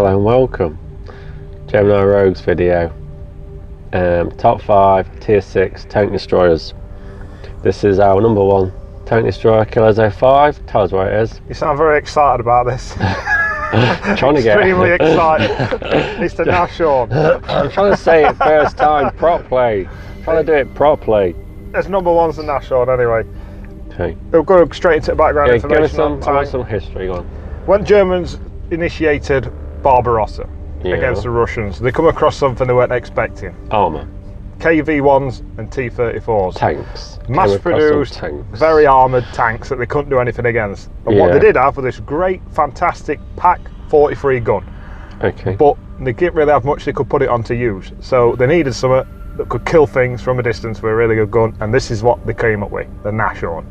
Hello and welcome. Gemini Rogues video. Top 5 Tier 6 tank destroyers. This is our number 1 tank destroyer, Kilo 05. Tell us where it is. You sound very excited about this. Trying to get extremely excited. It's the Nashorn. I'm trying to say it first time properly. Trying to do it properly. There's number 1's the Nashorn anyway. Okay. We'll go straight into the background information. I want some history. Go on. When Germans initiated Barbarossa against the Russians, they come across something they weren't expecting. Armour. KV-1s and T-34s. Tanks. Mass-produced, very armoured tanks that they couldn't do anything against. And what they did have was this great, fantastic Pak 43 gun. Okay. But they didn't really have much they could put it on to use. So they needed something that could kill things from a distance with a really good gun, and this is what they came up with, the Nashorn.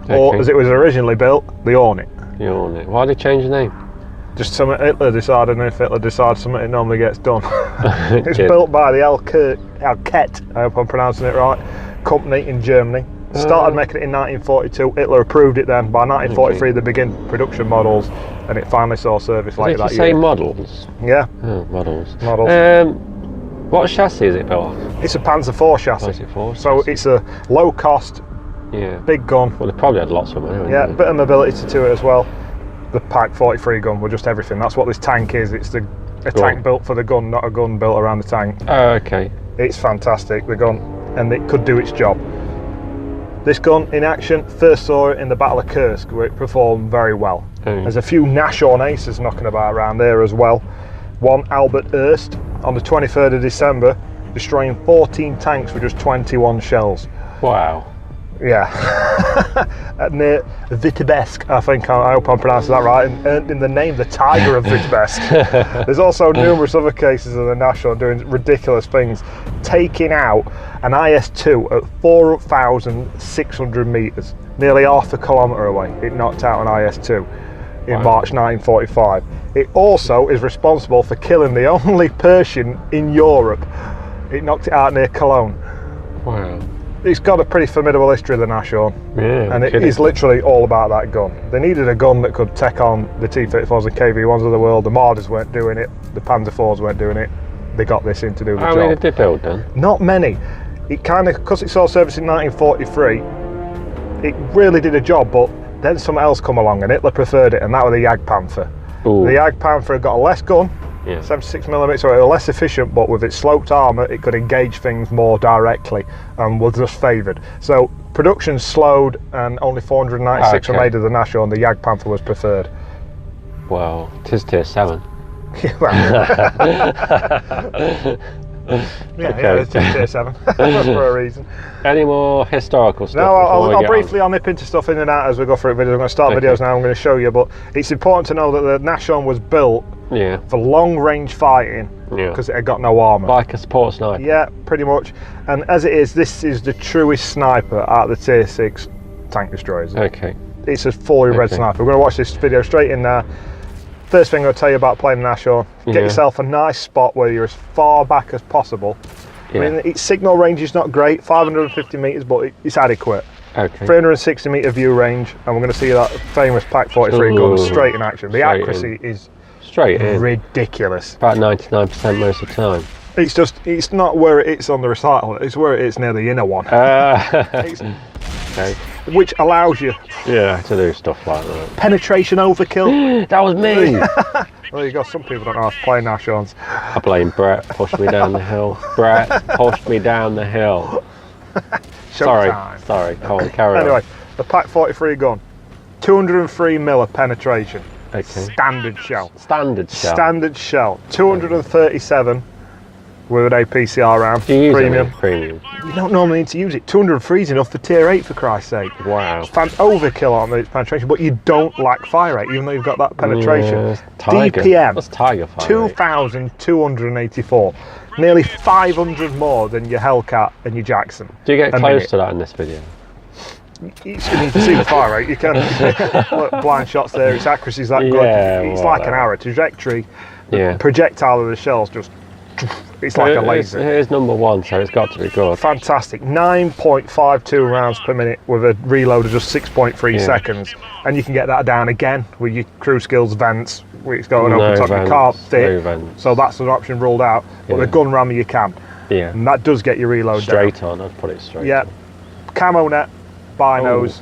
Okay. Or as it was originally built, the Hornet. The Hornet. Why did they change the name? Just something Hitler decided, and if Hitler decides something, it normally gets done. It's built by the Alket, I hope I'm pronouncing it right, company in Germany. Started making it in 1942. Hitler approved it then. By 1943, they began production models, and it finally saw service later that year. Did you say models? Yeah. Oh, models. Models. What chassis is it built on? It's a Panzer IV chassis. Panzer IV so it's a low cost, big gun. Well, they probably had lots of them anyway. Yeah, a bit of mobility to it as well. The Pak 43 gun with just everything. That's what this tank is. It's a tank built for the gun, not a gun built around the tank. Oh, okay. It's fantastic, the gun, and it could do its job. This gun in action, first saw it in the Battle of Kursk, where it performed very well. There's a few Nashorn aces knocking about around there as well. One Albert Erst on the 23rd of December, destroying 14 tanks with just 21 shells. Wow. Yeah. Near Vitebsk, I think, I hope I'm pronouncing that right, and earned in the name the Tiger of Vitebsk. There's also numerous other cases of the Nashorn doing ridiculous things, taking out an IS-2 at 4,600 metres, nearly half a kilometre away. It knocked out an IS-2 in March 1945. It also is responsible for killing the only Persian in Europe. It knocked it out near Cologne. Wow. It's got a pretty formidable history, the Nashorn, and it is literally all about that gun. They needed a gun that could take on the T-34s and KV-1s of the world. The Marders weren't doing it, the Panzer IVs weren't doing it. They got this in to do the job. How many did they build then? Not many. It kind of, because it saw service in 1943, it really did a job, but then something else come along and Hitler preferred it, and that was the Jagdpanther. Ooh. The Jagdpanther got a less gun, 76mm, so it was less efficient, but with its sloped armour it could engage things more directly and was just favoured. So production slowed and only 496 were made of the Nashorn. The Jagdpanther was preferred. Well, it is Tier 7. It's Tier 7 for a reason. Any more historical stuff? No, I'll nip into stuff in and out as we go through videos. I'm going to start videos now, I'm going to show you, but it's important to know that the Nashorn was built for long range fighting because it had got no armour. Like a support sniper? Yeah, pretty much. And as it is, this is the truest sniper out of the Tier 6 tank destroyers. Okay. It's a fully red sniper. We're going to watch this video straight in now. First thing I'll tell you about playing Nashorn, get yourself a nice spot where you're as far back as possible. I mean, its signal range is not great, 550 metres, but it's adequate. 360 metre view range, and we're going to see that famous Pak 43 gun straight in action. The accuracy is ridiculous. About 99% most of the time. It's not where it is on the recital, it's where it is near the inner one. Which allows you to do stuff like that. Penetration overkill. That was me. Well, there you go, some people don't know how to play Nashorns. I blame Brett, pushed me down the hill. Brett pushed me down the hill. Sorry, Colin, carry on. Anyway, the Pak 43 gun, 203mm of penetration. Standard shell. Standard shell. Standard shell. 237 with an APCR round. Do you use premium. Premium? You don't normally need to use it. 203 is enough for Tier 8, for Christ's sake. Wow. It's overkill on its penetration, but you don't lack fire rate, even though you've got that penetration. Tiger. DPM. What's Tiger fire 2,284. Nearly 500 more than your Hellcat and your Jackson. Do you get close to that in this video? You need to see the fire rate. You can look, blind shots there. Its accuracy is that good. It's like an arrow. Trajectory. The projectile of the shells just it's like a laser. It is number one, so it's got to be good. Fantastic. 9.52 rounds per minute with a reload of just 6.3 seconds. And you can get that down again with your crew skills vents. It's got an open top, you can't fit. So that's an option ruled out. But the gun rammer you can. Yeah. And that does get your reload straight down. on, I'd put it straight on. Camo net, binos,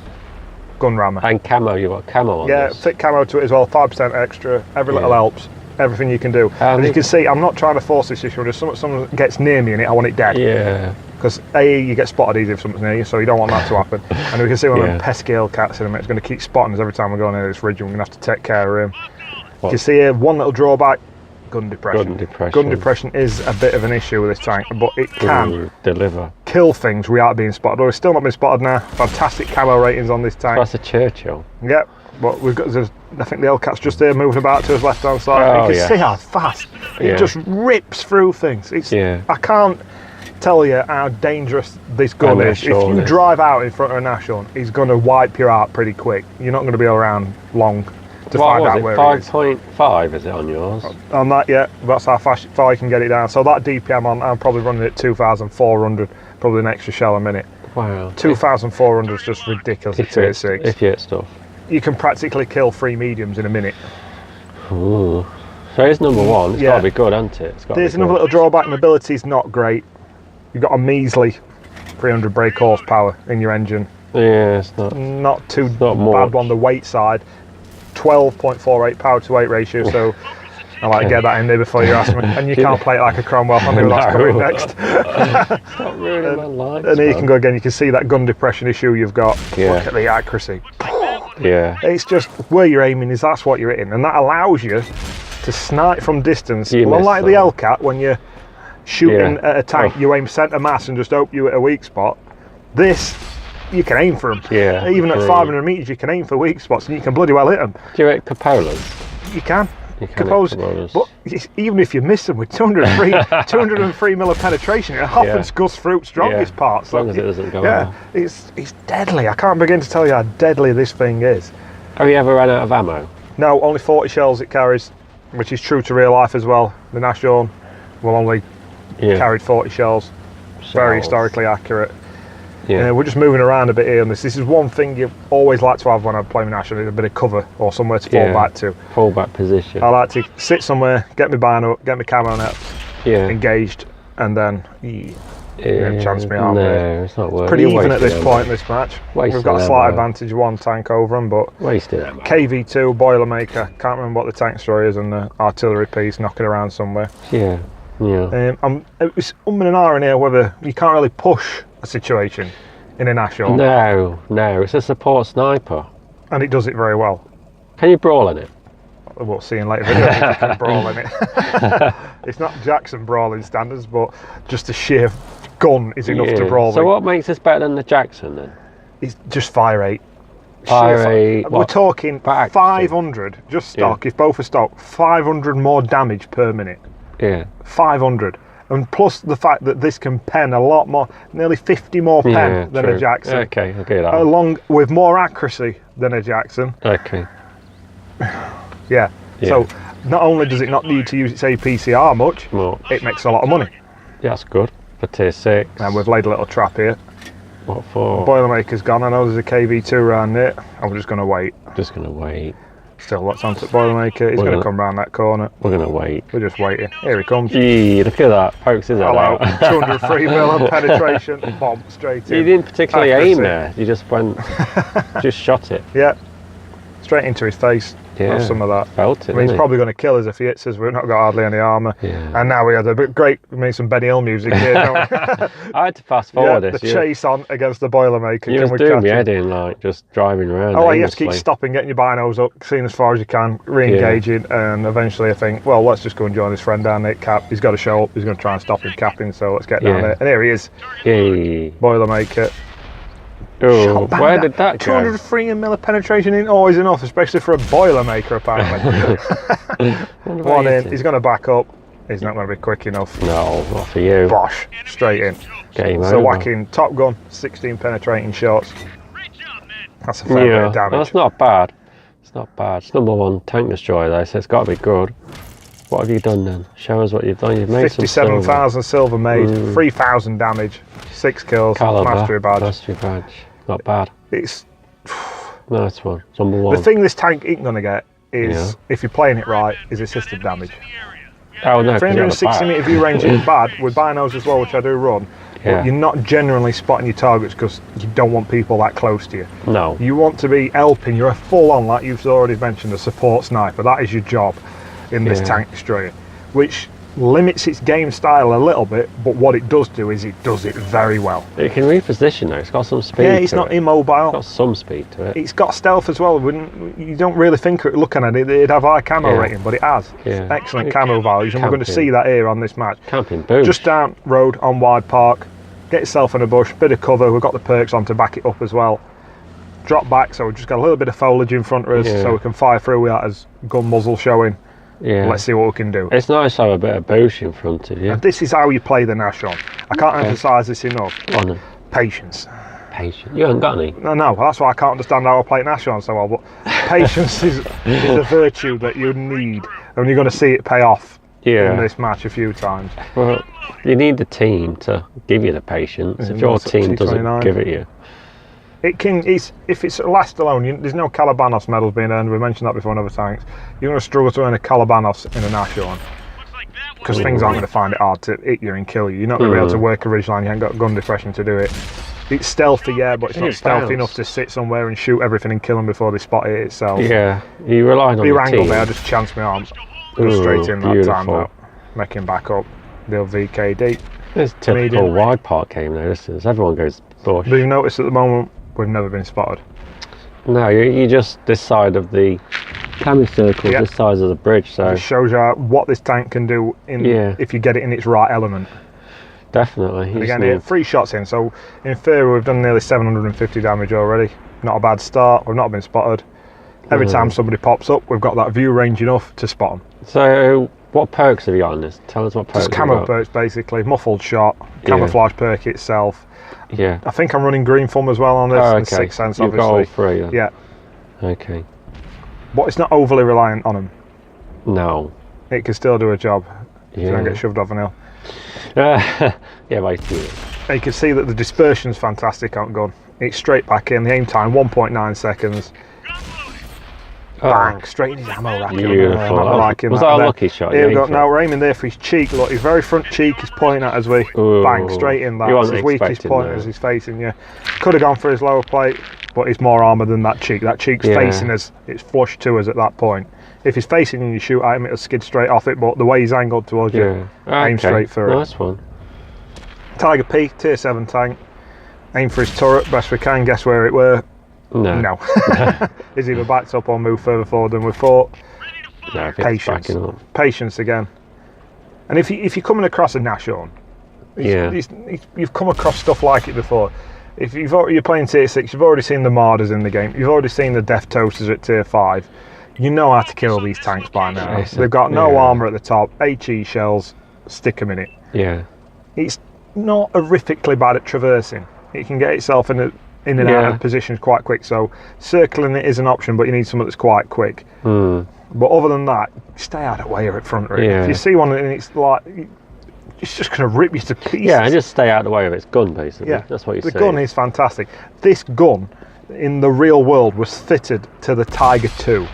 gun rammer. And camo, you've got camo on this. Fit camo to it as well, 5% extra. Every little helps. Everything you can do. And you can see, I'm not trying to force this issue. If someone gets near me in it, I want it dead. Yeah. Because you get spotted easy if someone's near you, so you don't want that to happen. And we can see one of them pesky cats in a minute. It's going to keep spotting us every time we go near this ridge, and we're going to have to take care of him. You can see here, one little drawback, gun depression. Gun depression is a bit of an issue with this tank, but it can deliver. Kill things without being spotted. Well, we've still not been spotted now. Fantastic camo ratings on this tank. That's a Churchill. Yep. But we've got, I think the Hellcat's just there moving about to his left hand side. You can see how fast it just rips through things. I can't tell you how dangerous this gun is. If you drive out in front of a Nashorn, he's going to wipe you out pretty quick. You're not going to be around long to find out where it is. 5.5 is it on yours? On that, yeah. That's how far you can get it down. So that DPM on, I'm probably running it 2,400, probably an extra shell a minute. Wow. 2,400 is just ridiculous at tier 6. If you hit stuff. You can practically kill 3 mediums in a minute. Ooh. So it's number one. It's got to be good, hasn't it? There's another little drawback. Mobility's not great. You've got a measly 300 brake horsepower in your engine. Yeah, it's not too bad on the weight side. 12.48 power to weight ratio. So I like to get that in there before you ask me. And you can't play it like a Cromwell. I know that's coming next. Not really my life. And here you can go again. You can see that gun depression issue you've got. Look at the accuracy. Yeah. It's just where you're aiming is that's what you're hitting, and that allows you to snipe from distance. Unlike the Hellcat, when you're shooting at a tank, you aim centre mass and just hope you hit a weak spot. This, you can aim for them. Yeah. Even at 500 metres, you can aim for weak spots, and you can bloody well hit them. Do you hit Capolas? You can. But even if you miss them with 203 mil of penetration, it often scuffs through strongest parts. As long as it doesn't go out. It's deadly. I can't begin to tell you how deadly this thing is. Have you ever run out of ammo? No, only 40 shells it carries, which is true to real life as well. The Nashorn will only carry 40 shells. Very historically accurate. Yeah. We're just moving around a bit here on this. This is one thing you always like to have when I'm playing Nashorn, a bit of cover or somewhere to fall back to. Fall back position. I like to sit somewhere, get my bino, get my camo net engaged, and then chance me out. No, it's not worth it. Pretty even at this point in this match. We've got a slight advantage, one tank over them, but wasted ammo. KV2, Boilermaker, can't remember what the tank story is, and the artillery piece knocking around somewhere. Yeah. It's and ahhing here whether you can't really push a situation in a Nashorn. No, it's a support sniper. And it does it very well. Can you brawl in it? We'll see in later videos if you can brawl in it. It's not Jackson brawling standards, but just the sheer gun is enough to brawl. So what makes this better than the Jackson then? It's just fire rate. We're talking 500, just stock, if both are stock, 500 more damage per minute. Yeah. 500. And plus the fact that this can pen a lot more, nearly 50 more pen than a Jackson. Okay, I'll get that. Along with more accuracy than a Jackson. Okay. Yeah. So not only does it not need to use its APCR much, it makes a lot of money. Yeah, that's good for tier 6. And we've laid a little trap here. What for? The Boilermaker's gone. I know there's a KV2 around it. I'm just going to wait. Still lots onto the Boilermaker. He's going to come round that corner. We're going to wait. We're just waiting. Here he comes. Gee, look at that. Pokes his head out. 203 mil of penetration. Bomb straight in. You didn't particularly aim there. You just went, just shot it. Yeah. Straight into his face. Yeah. Some of that. Felt it. I mean, he's probably going to kill us if he hits us. We've not got hardly any armour. Yeah. And now we had some Benny Hill music here, don't we? I had to fast forward this. The chase on against the Boilermaker. You was doing me head in, like, just driving around. Oh, you have to keep stopping, getting your binos up, seeing as far as you can, re-engaging, and eventually I think, well, let's just go and join this friend down there, Cap. He's got to show up. He's going to try and stop him capping, so let's get down there. And here he is. Yay. Boilermaker. Oh, where did that go? 203 mil of penetration ain't always enough, especially for a Boilermaker, apparently. One in, he's going to back up. He's not going to be quick enough. No, not for you. Bosh, straight in. Game over. So whacking Top Gun, 16 penetrating shots. That's a fair bit of damage. That's not bad. It's not bad. It's number 1 tank destroyer though, so it's got to be good. What have you done then? Show us what you've done. You've made some silver. 57,000 silver made, 3,000 damage, 6 kills, Caliber, mastery badge. Mastery badge. Not bad. It's Nice one. Number 1. the thing this tank ain't gonna get is, if you're playing it right, is assisted damage. Oh no, 360 metre view range is bad with binos as well, which I do run. But you're not generally spotting your targets because you don't want people that close to you. No. You want to be helping. You're a full-on, like you've already mentioned, a support sniper. That is your job in this tank destroyer, which limits its game style a little bit, but what it does do is it does it very well. It can reposition though. It's got some speed. Yeah, it's not immobile. It's got some speed to it. It's got stealth as well. You don't really think looking at it, it'd have high camo rating, but it has. Yeah. Excellent camo values, and we're going to see that here on this match. Camping, boom. Just down road on Wide Park, get yourself in a bush, bit of cover. We've got the perks on to back it up as well. Drop back, so we've just got a little bit of foliage in front of us, so we can fire through without his gun muzzle showing. Yeah. Let's see what we can do. It's nice to have a bit of boost in front of you. And this is how you play the Nashorn. I can't emphasise this enough. Patience. Patience. You haven't got any. No, that's why I can't understand how I play Nashorn so well. But patience is a virtue that you need, and you're going to see it pay off in this match a few times. Well, you need the team to give you the patience. If your team doesn't give it you. If it's last alone, there's no Calabanos medals being earned. We mentioned that before in other tanks. You're going to struggle to earn a Calabanos in a Nashorn because things aren't going to find it hard to hit you and kill you. You're not going to be able to work a ridgeline. You ain't got gun depression to do it. It's stealthy, but it's not stealthy enough to sit somewhere and shoot everything and kill them before they spot it itself. Yeah, you rely on the your angle team. there, I just chanced my arms. Go straight in that time, though. Making back up. The VKD. It's typical Wide Park game though, this is. Everyone goes bush. But you've noticed at the moment, we've never been spotted. No, you just this side of the cami circle, this side of the bridge. So it just shows you what this tank can do if you get it in its right element. Definitely. And again, 3 shots in, so in theory we've done nearly 750 damage already. Not a bad start. We've not been spotted. Every time somebody pops up, we've got that view range enough to spot them. So what perks have you got on this? Tell us what perks. Just camo perks basically. Muffled shot, camouflage perk itself. Yeah. I think I'm running green thumb as well on this, and Sixth Sense obviously. You've got all 3 then. Yeah. Okay. But it's not overly reliant on them. No. It can still do a job. So you don't get shoved off an hill. Yeah, right. And you can see that the dispersion's fantastic on gun. It's straight back in. The aim time 1.9 seconds. Bang, straight in his ammo rack. Beautiful. Was that a lucky shot? Here we go. Now we're aiming there for his cheek. Look, his very front cheek is pointing at us. Bang, straight in that. It's his weakest point as he's facing you. Could have gone for his lower plate, but he's more armour than that cheek. That cheek's facing us. It's flush to us at that point. If he's facing you and you shoot at him, it'll skid straight off it, but the way he's angled towards you, aim straight for it. Nice one. Tiger P, tier 7 tank. Aim for his turret, best we can. Guess where it were? No. He's either backed up or moved further forward than we thought. No, patience. Patience again. And if you're coming across a Nashorn, you've come across stuff like it before. If you're playing tier 6, you've already seen the Marders in the game. You've already seen the Death Toasters at tier 5. You know how to kill these tanks by now. They've got no armour at the top, HE shells, stick them in it. Yeah. It's not horrifically bad at traversing. It can get itself in and out of positions quite quick, so circling it is an option, but you need something that's quite quick. But other than that, stay out of the way of it front of it. If you see one and it's like, it's just going to rip you to pieces. Yeah, and just stay out of the way of its gun, basically. Yeah, that's what you say. The gun is fantastic. This gun, in the real world, was fitted to the Tiger 2.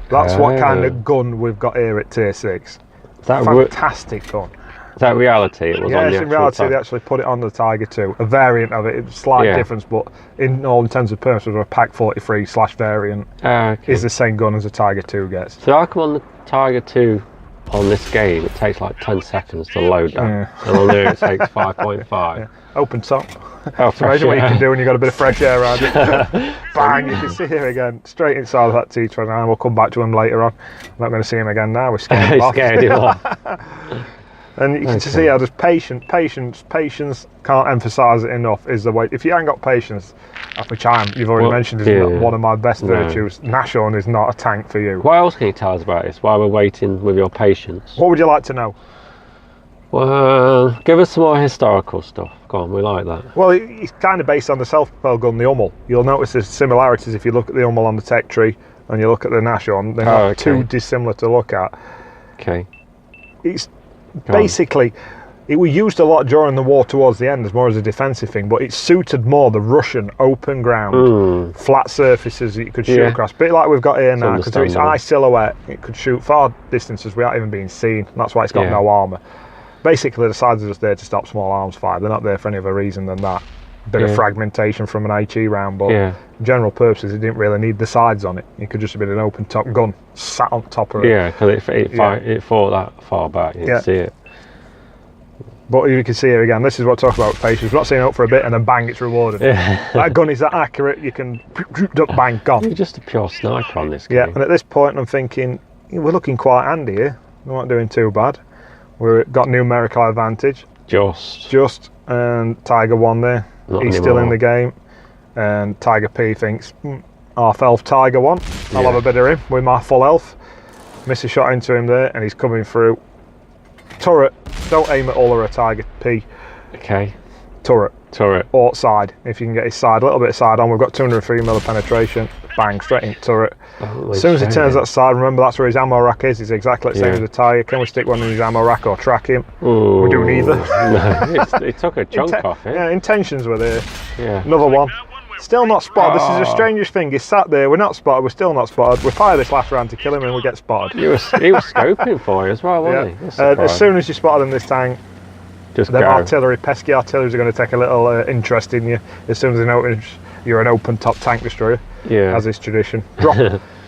That's what kind of gun we've got here at tier 6. Fantastic gun. Is that reality? It was on the in reality, they actually put it on the Tiger 2, a variant of it. It's a slight difference, but in all intents and purposes, a Pack 43/variant is the same gun as the Tiger 2 gets. So how come on the Tiger 2 on this game it takes like 10 seconds to load that, and on there it takes 5.5? Open top. Oh, imagine what you can do when you've got a bit of fresh air around it. Bang! You can see him again, straight inside of that T29. We'll come back to him later on. I'm not going to see him again now. We're scared him off. Scared him off. And you can see how just patience, can't emphasise it enough, is the way. If you ain't got patience, which you've already mentioned is one of my best virtues, Nashorn is not a tank for you. What else can you tell us about this while we're waiting with your patience? What would you like to know? Well, give us some more historical stuff. Go on, we like that. Well, it's kind of based on the self-propelled gun, the Hummel. You'll notice there's similarities if you look at the Hummel on the tech tree and you look at the Nashorn. They're not too dissimilar to look at. Okay. it's basically, it was used a lot during the war towards the end as more as a defensive thing, but it suited more the Russian open ground, flat surfaces that you could shoot across. A bit like we've got here now, because it's eye silhouette, it could shoot far distances without even being seen. That's why it's got no armour. Basically, the sides are just there to stop small arms fire. They're not there for any other reason than that. Bit of fragmentation from an HE round, but general purposes, it didn't really need the sides on it. It could just have been an open top gun sat on top of it. Yeah, because it fought that far back, you can see it. But you can see here again, this is what I talk about patience. We're not seeing out for a bit and then bang, it's rewarded. That gun is that accurate, you can bang, gone. You're just a pure sniper on this game. Yeah, and at this point I'm thinking, we're looking quite handy here. We're not doing too bad. We've got numerical advantage. Just, and Tiger 1 there. He's still in the game. And Tiger P thinks, half elf Tiger 1. I'll have a bit of him with my full elf. Miss a shot into him there and he's coming through. Turret, don't aim at Uller or Tiger P. Okay. Turret. Or side, if you can get his side, a little bit of side on. We've got 203mm penetration. Bang, straight into turret. As soon as he turns that side, remember that's where his ammo rack is. He's exactly the same as the Tiger. Can we stick one in his ammo rack or track him? Ooh. We do neither. No, it took a chunk off it. Yeah, intentions were there. Yeah. Another one. Still not spotted. This is the strangest thing. He's sat there. We're not spotted. We're still not spotted. We fire this last round to kill him and we get spotted. He was scoping for you as well, wasn't he? As soon as you spotted him this time, just them artillery, pesky artillery are going to take a little interest in you as soon as they notice you're an open top tank destroyer, as is tradition.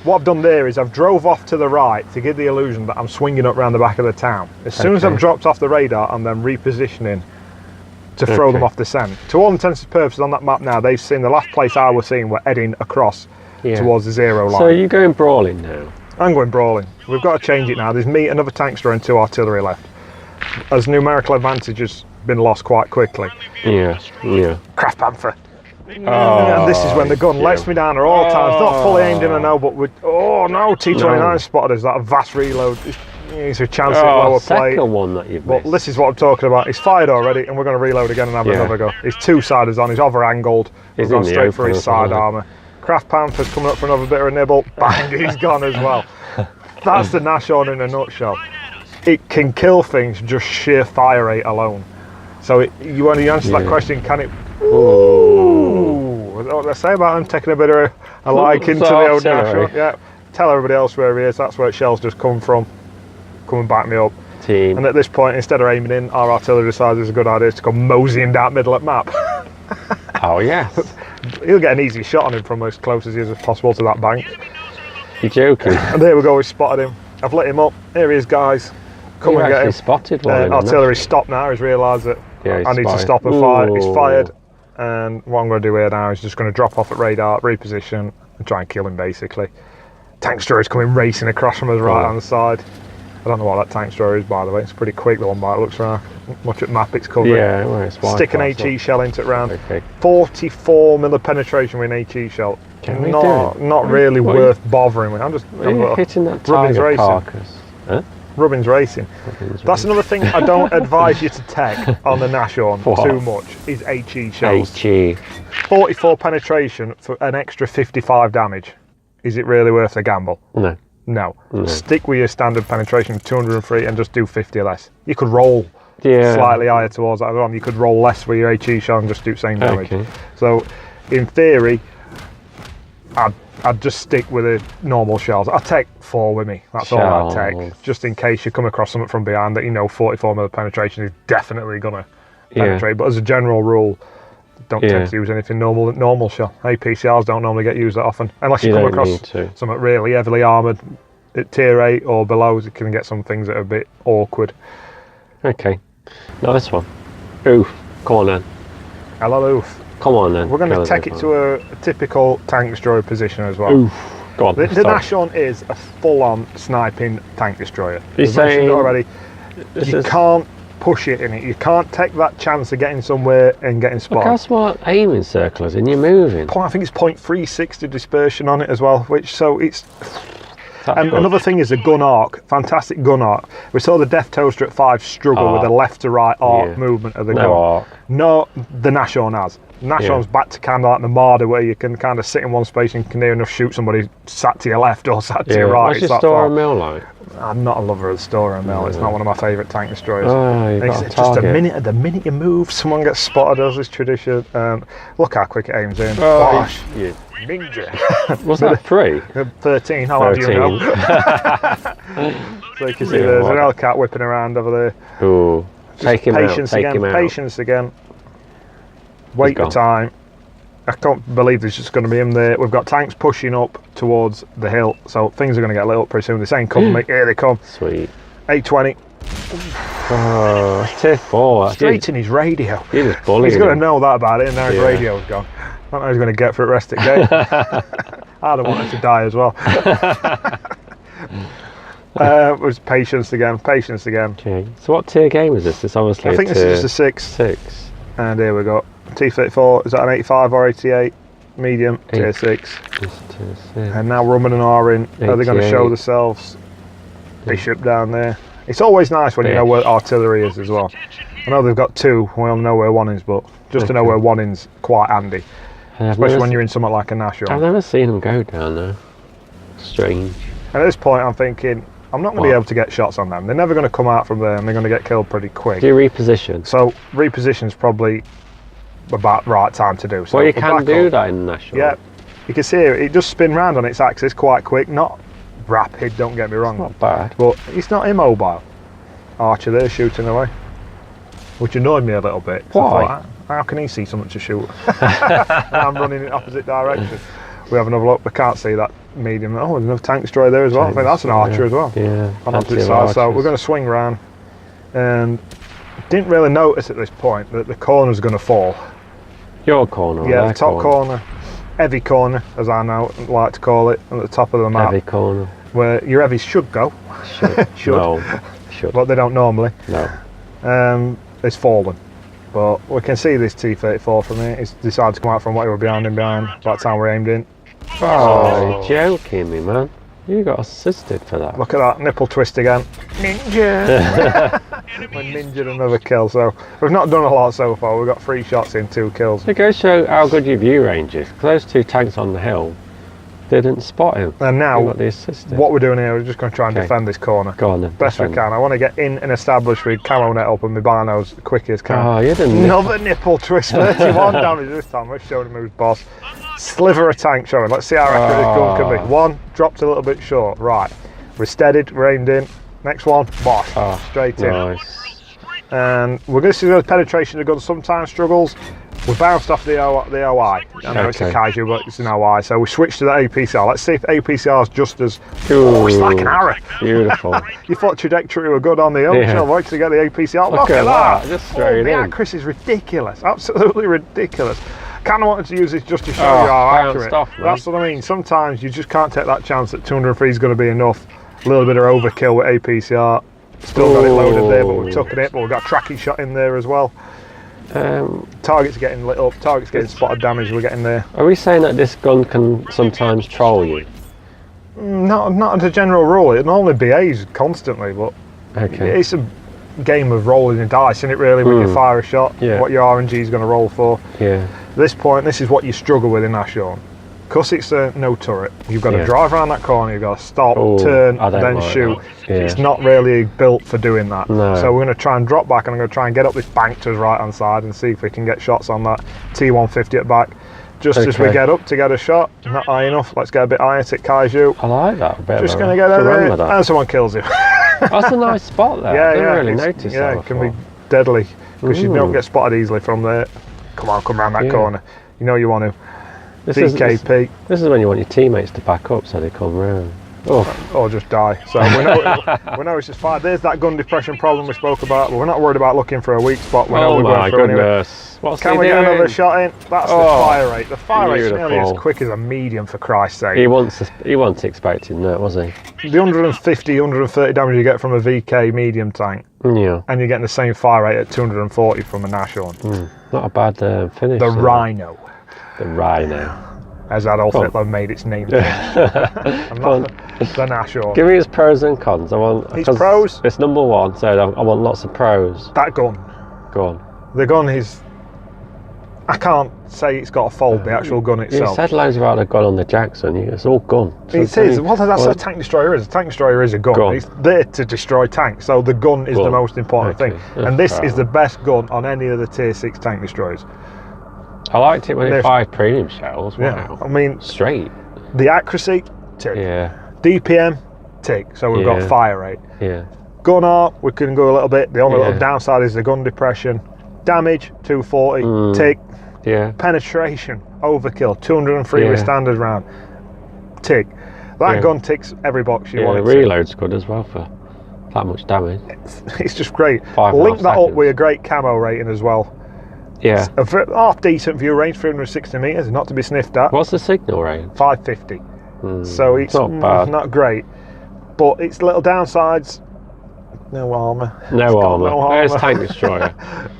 What I've done there is I've drove off to the right to give the illusion that I'm swinging up round the back of the town. As soon as I've dropped off the radar, I'm then repositioning to throw them off the scent. To all intents and purposes on that map now, they've seen the last place I was seeing, we're heading across towards the 0 line. So are you going brawling now? I'm going brawling. We've got to change it now. There's me, another tank destroyer and 2 artillery left. As numerical advantage has been lost quite quickly. Craft Panther. And this is when the gun lets me down at all times. Not fully aimed in, I know, but with T29 spotted us. That vast reload. It's a chance at lower plate. Second one that you've missed. But this is what I'm talking about. He's fired already, and we're going to reload again and have another go. His 2-siders on. He's over-angled. He's gone straight for his side armour. Craft Panther's coming up for another bit of a nibble. Bang, he's gone as well. That's the Nashorn in a nutshell. It can kill things just sheer fire rate alone. So you want to answer that question, can it? What did I say about him taking a bit of a liking to the old Nashorn? Yeah. Tell everybody else where he is. That's where shells just come from. Come and back me up. And at this point, instead of aiming in, our artillery decides it's a good idea to come moseying down middle at map. Oh yeah. He'll get an easy shot on him from as close as he is as possible to that bank. You're joking. And there we go, we spotted him. I've lit him up. Here he is, guys. Come and get him. Spotted one. Artillery's stopped now. He's realised that I need to stop and fire. He's fired. And what I'm going to do here now is just going to drop off at radar, reposition, and try and kill him basically. Tank destroyer's coming racing across from his right hand side. I don't know what that tank destroyer is, by the way. It's pretty quick, the one by it looks like. Much at map it's covering. Yeah, well, it's stick an HE shell into it round. 44mm penetration with an HE shell. Not really worth bothering with. I'm just hitting that Tiger carcass. Huh? Rubbin's racing. That's another thing I don't advise you to take on the Nashorn too much, is HE shells. HE. 44 penetration for an extra 55 damage. Is it really worth the gamble? No. Stick with your standard penetration of 203 and just do 50 less. You could roll slightly higher towards that. You could roll less with your HE shell and just do the same damage. So, in theory, I'd just stick with the normal shells. I'll take 4 with me. That's all I'd take. Just in case you come across something from behind that 44mm penetration is definitely going to penetrate. But as a general rule, don't tend to use anything normal shell. APCRs don't normally get used that often. Unless you come across something really heavily armoured at tier 8 or below, you can get some things that are a bit awkward. Okay. Now this one. Oof. Come on then. Hello, oof. Come on then. We're going to take it to a typical tank destroyer position as well. Oof. Go on. The Nashorn is a full-on sniping tank destroyer. You're saying already, you can't push it in it. You can't take that chance of getting somewhere and getting spotted. Look how small aiming circle is and you're moving. I think it's .360 dispersion on it as well, so it's And good. another thing is the gun arc, fantastic gun arc. We saw the Death Toaster at 5 struggle with the left to right arc movement of the gun. Arc. No, the Nashorn has. Nashorn's back to kind of like the Marder, where you can kind of sit in one space and can near enough shoot somebody sat to your left or sat to your right. What's your Storer Mill like? I'm not a lover of the Storer Mill. It's not one of my favourite tank destroyers. Oh, you've got a It's just target. the minute you move, someone gets spotted, as is tradition. Look how quick it aims in. Oh, Gosh. you- Ninja. Was that 3? 13, how do you know? So you can see there's an Hellcat whipping around over there. Ooh. Take him out. Patience Take again, him out. patience again. Wait the gone. time. I can't believe there's just going to be him there. We've got tanks pushing up towards the hill, so things are going to get lit up pretty soon. They're saying, come, mate. Here they come. Sweet. 820. Oh, that's tier 4. Straight in his radio. You just bullied He's going to him. know that about it, and now his Yeah. radio's gone. I don't know what he's going to get for the rest of the game. I'd have wanted to die as well. It was patience again, patience again. Okay. So what tier game is this? It's obviously I think a this tier is just a 6. 6. And here we go. T34, is that an 85 or 88? Medium, tier 6. It's tier 6. And now Rumman and R in. Are they going to 88. show themselves? Bishop down there. It's always nice when you know where artillery is as well. I know they've got 2, we all know where 1 is, but just to know where 1 is quite handy. Especially when you're in something like a Nashorn. I've never seen them go down there. Strange. And at this point I'm thinking, I'm not going to be able to get shots on them. They're never going to come out from there and they're going to get killed pretty quick. Do you reposition? So reposition's probably about the right time to do. So Well, you we're can back do up. that in National. Yeah, you can see it just spin round on its axis quite quick, not rapid, don't get me wrong, Not bad. but it's not immobile. Archer there shooting away, which annoyed me a little bit. So I Why? thought, how can he see something to shoot? And I'm running in opposite direction. We have another look, we can't see that medium. Oh, there's another tank destroyer there as well. I think that's an archer as well. Yeah. On opposite plenty of side, so archers. we're going to swing round, and didn't really notice at this point that the corner's going to fall. Your corner. or Yeah, their the top corner, heavy corner, as I know like to call it, at the top of the map, Heavy corner. where your heavies should go, should, No. Should. but they don't normally. No. It's fallen, but we can see this T-34 from here. It's decided to come out from what you were behind him behind. By the time we're aimed in. Oh, you're joking me, man. You got assisted for that. Look at that nipple twist again. Ninja. We ninja another kill. So we've not done a lot so far. We've got 3 shots in 2 kills. It goes to show how good your view range is. 'Cause those 2 tanks on the hill didn't spot him. And You now got the assisted. what we're doing here, we're just going to try and Okay. defend this corner. Go on then. Best we defend. can. I want to get in and establish with camo net up and my binos as quick as can. Oh, you didn't. Another nipple twist, 31 damage this time. Let's show him who's boss. Sliver of tank showing. Let's see how accurate this gun can be. 1, dropped a little bit short. Right. We're steadied, we're aimed in. Next one, boss. Oh, Straight in. Nice. And we're going to see the penetration of the gun sometimes struggles. We bounced off the OI. I know it's a Okay. Kaiju, but it's an OI. So we switched to the APCR. Let's see if APCR is just as. Ooh, Oh, it's like an arrow. Beautiful. You thought trajectory were good on the Yeah. Untitled. Wait till you get the APCR. Look at that, just straight the in. accuracy is ridiculous. Absolutely ridiculous. Kind of wanted to use this just to show Oh, you how bounced accurate. off, mate. That's what I mean. Sometimes you just can't take that chance that 203 is going to be enough. A little bit of overkill with APCR. Still got it loaded there, but we've taken it. But we've got a tracking shot in there as well. Targets getting lit up. Targets getting spotted damage. We're getting there. Are we saying that this gun can sometimes troll you? Not as a general rule. It normally behaves constantly, but Okay. it's a game of rolling the dice, isn't it? Really, when you fire a shot, Yeah. what your RNG is going to roll for. Yeah. At this point, this is what you struggle with in Nashorn. Because it's no turret, you've got to Yeah. drive around that corner, you've got to stop, Oh, turn, I don't then like shoot. that. Yeah. It's not really built for doing that. No. So we're going to try and drop back, and I'm going to try and get up this bank to his right hand side and see if we can get shots on that T150 at back. Just as we Okay. get up to get a shot, not high enough, let's get a bit higher at Kaiju. I like that. Just going to get over Remember there, that. and someone kills him. That's a nice spot there. I didn't really it's- notice yeah, that it can be before. deadly because you don't Ooh. get spotted easily from there. Come on, come around that Yeah. corner. You know you want to. This is VKP, when you want your teammates to back up so they come round. Oh, or just die. So we know it's just fine. There's that gun depression problem we spoke about, but we're not worried about looking for a weak spot. We know oh we're my going through anyway. goodness. What's Can he we get doing? another shot in? That's the Oh, fire rate. The fire rate's nearly as beautiful. quick as a medium, for Christ's sake. He wasn't expecting that, was he? The 150, 130 damage you get from a VK medium tank, Yeah. and you're getting the same fire rate at 240 from a Nashorn. Not a bad finish. The there. Rhino. The Rhino. as Adolf Go on. Hitler made its name. I'm Go on. not the Nashorn. Give me his pros and cons. I want. His 'cause pros? It's number one, so I want lots of pros. That gun. Go on. The gun is. I can't say it's got a fault, the actual gun You itself. said loads about the gun on the Jackson. It's all gun. So It is. Well, that's what a tank destroyer is. A tank destroyer is a gun. Gun. It's there to destroy tanks, so the gun is the Gun. most important Okay. thing. And this is the best gun on any of the tier 6 tank destroyers. I liked it when it There's- fired premium shells. Wow. Yeah. I mean, Straight. the accuracy, tick. Yeah. DPM, tick. So we've got Yeah. fire rate. Yeah. Gun art, we can go a little bit. The only Yeah. little downside is the gun depression. Damage, 240, tick. Yeah. Penetration, overkill, 203 Yeah. with standard round, tick. That Yeah. gun ticks every box you Yeah. want The it to. reload's good as well for that much damage. It's just great. 5.5 Link that up seconds. with a great camo rating as well. Yeah. A half decent view range, 360 metres, not to be sniffed at. What's the signal range? 550. So it's not bad. not great. But its little downsides, no armour. No armour. no There's armour. tank destroyer.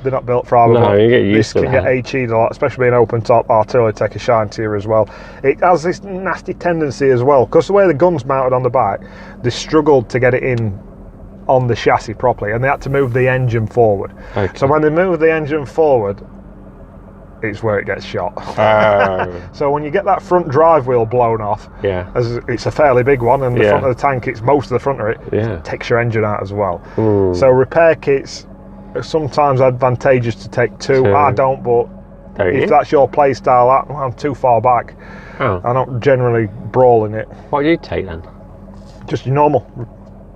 They're not built for armour. No, but you get used this to can that. get HE'd a lot, especially being open top artillery, take a shine to you as well. It has this nasty tendency as well, because the way the gun's mounted on the back, they struggled to get it in on the chassis properly, and they had to move the engine forward. Okay. So when they move the engine forward, it's where it gets shot. Oh. So when you get that front drive wheel blown off, Yeah. as it's a fairly big one, and the Yeah. front of the tank, it's most of the front of it, Yeah. it takes your engine out as well. Mm. So repair kits are sometimes advantageous to take two. Two. I don't, but Don't if you? that's your play style, I'm too far back. Oh. I don't generally brawl in it. What do you take then? Just your normal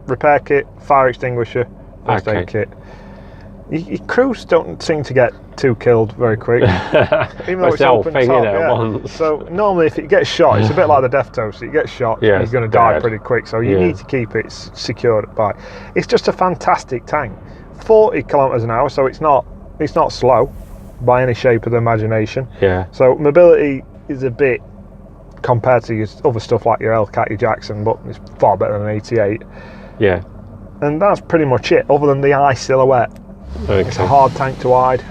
repair kit, fire extinguisher, first Okay. aid kit. Your crews don't seem to get too killed very quick, even though That's it's the whole open thing, top. innit, Yeah. once. So normally, if it gets shot, it's a bit like the death toast. It gets shot, Yeah, and you're going to it's die dead. pretty quick. So you Yeah. need to keep it secured by. It's just a fantastic tank, 40 kilometers an hour, so it's not slow by any shape of the imagination. Yeah. So mobility is a bit compared to your other stuff like your Hellcat, your Jackson, but it's far better than an 88. Yeah. And that's pretty much it, other than the eye silhouette. It's a Okay. hard tank to hide.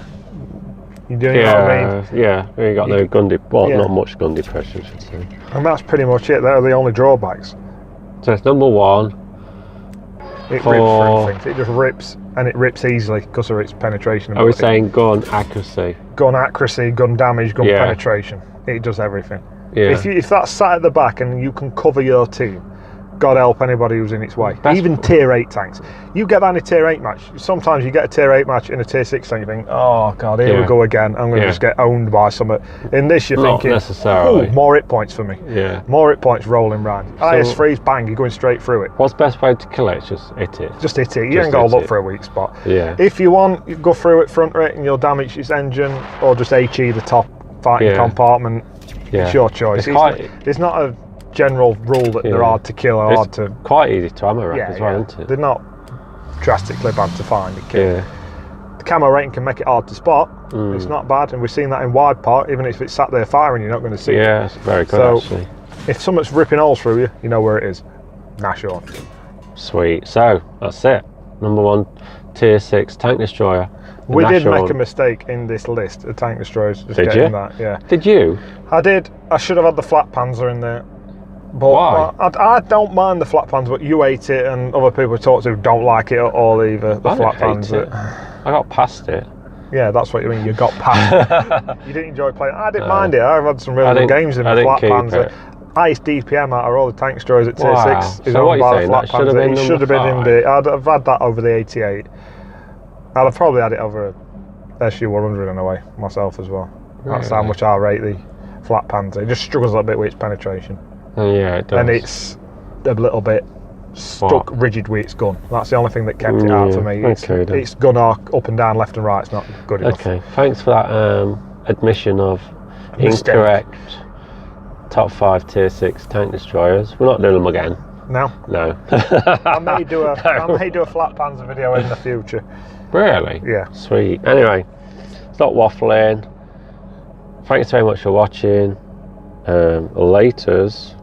You do know what I mean? Yeah. You got no gun well, Yeah. not much gun depression, I should say. And that's pretty much it. They're the only drawbacks. So it's number one. It For- rips through things. It just rips, and it rips easily because of its penetration. Are we ability. saying gun accuracy? Gun accuracy, gun damage, gun Yeah. penetration. It does everything. Yeah. If that's sat at the back and you can cover your team, God help anybody who's in its way. That's- Even tier 8 tanks. You get that in a tier 8 match. Sometimes you get a tier 8 match in a tier 6 tank, you think, oh God, here we Yeah. go again. I'm going to Yeah. just get owned by something. In this, you're Not thinking, necessarily. "Ooh, more hit points for me. Yeah. More hit points rolling round. IS3's bang, you're going straight through it. What's the best way to kill it? Just hit it. Just hit it. You Just ain't got to hit look it. for a weak spot. Yeah. If you want, you go through it, front it, and you'll damage its engine, or just HE the top fighting Yeah. compartment. Yeah. It's your choice. It's quite- There's not a general rule that they're Yeah. hard to kill or It's hard to. quite easy to ammo rack Yeah, as well, yeah. isn't it? They're not drastically bad to find and kill. Yeah. The camo rating can make it hard to spot. It's not bad, and we've seen that in wide part. Even if it's sat there firing, you're not going to see it. Yeah, it's very good So- actually. If something's ripping holes through you, you know where it is. Nashorn. Sweet. So that's it. Number one, tier 6 tank destroyer. the We did Nashorn. make a mistake in this list of tank destroyers. Just Did getting you? that, yeah. Did you? I did. I should have had the flat Panzer in there. But Why? I don't mind the flat Panzer, but you hate it, and other people I talk to don't like it at all either. The I flat don't hate Panzer. it. I got past it. Yeah, that's what you mean. You got past it. You didn't enjoy playing. I didn't mind it. I've had some I really good didn't- games in I the didn't flat keep Panzer. it. Highest DPM out of all the tank destroyers at tier Wow. 6 is So what owned you by the saying, flat that should have Panzer. been It should have number been in the. I'd have had that over the 88. I'd have probably had it over a SU-100 in a way myself as well. That's how Really? much I rate the flat Panzer. It just struggles a little bit with its penetration. Oh, yeah, it does. And it's a little bit stuck rigid with its gun. That's the only thing that kept it out for me. Okay, then. Its gun arc up and down, left and right, it's not good enough. Okay, thanks for that admission of Mistake. incorrect top 5 tier 6 tank destroyers. We're not doing them again. No, No. I may do a flat Panzer video in the future. Really? Yeah. Sweet. Anyway, stop waffling. Thanks very much for watching. Laters.